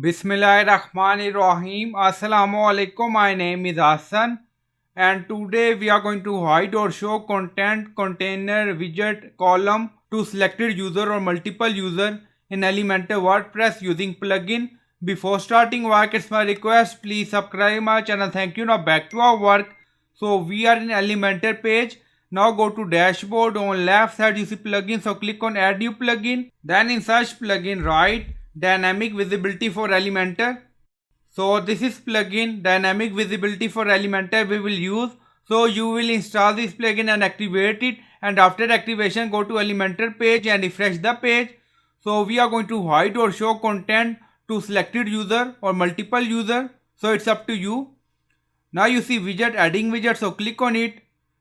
Bismillahirrahmanirrahim. Assalamu alaikum. My name is Hassan, and today we are going to hide or show content container widget column to selected user or multiple user in Elementor WordPress using plugin. Before starting work, it's my request, please subscribe my channel. Thank you. Now back to our work. So we are in Elementor page. Now go to dashboard. On left side you see plugin, so click on add new plugin. Then in search plugin write dynamic visibility for Elementor. So this is plugin dynamic visibility for Elementor we will use. So you will install this plugin and activate it, and after activation go to Elementor page and refresh the page. So we are going to hide or show content to selected user or multiple user. So it's up to you. Now you see widget, adding widget, so click on it.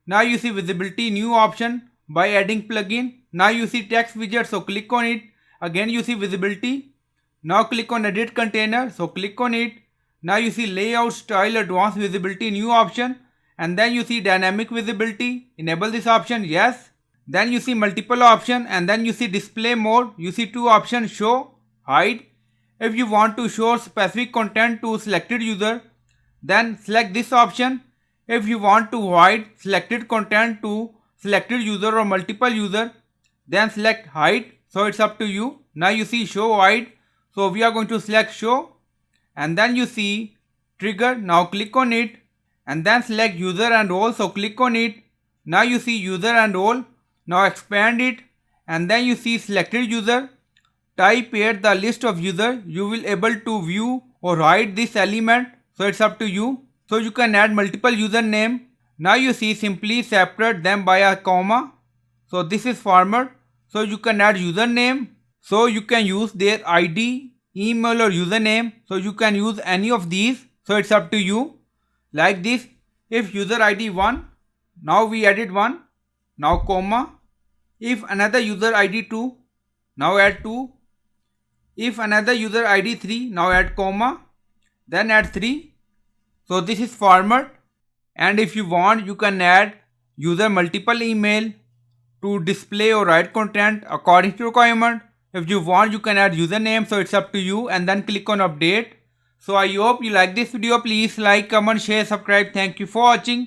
Now you see visibility, new option by adding plugin. Now you see text widget, so click on it. Again you see visibility. Now click on edit container, so click on it. Now you see layout, style, advanced visibility, new option. And then you see dynamic visibility, enable this option, yes. Then you see multiple option, and then you see display mode. You see two options, show, hide. If you want to show specific content to selected user, then select this option. If you want to hide selected content to selected user or multiple user, then select hide. So it's up to you. Now you see show hide. So we are going to select show, and then you see trigger. Now click on it, and then select user and role. So click on it. Now you see user and role. Now expand it, and then you see selected user. Type here the list of user. You will able to view or hide this element. So it's up to you. So you can add multiple username. Now you see simply separate them by a comma. So this is format. So you can add username. So you can use their ID, email or username. So you can use any of these. So it's up to you. Like this. If user ID 1, now we added 1. Now comma. If another user ID 2, now add 2. If another user ID 3, now add comma. Then add 3. So this is format. And if you want, you can add user multiple email to display or write content according to requirement. If you want, you can add username. So it's up to you, and then click on update. So I hope you like this video. Please like, comment, share, subscribe. Thank you for watching.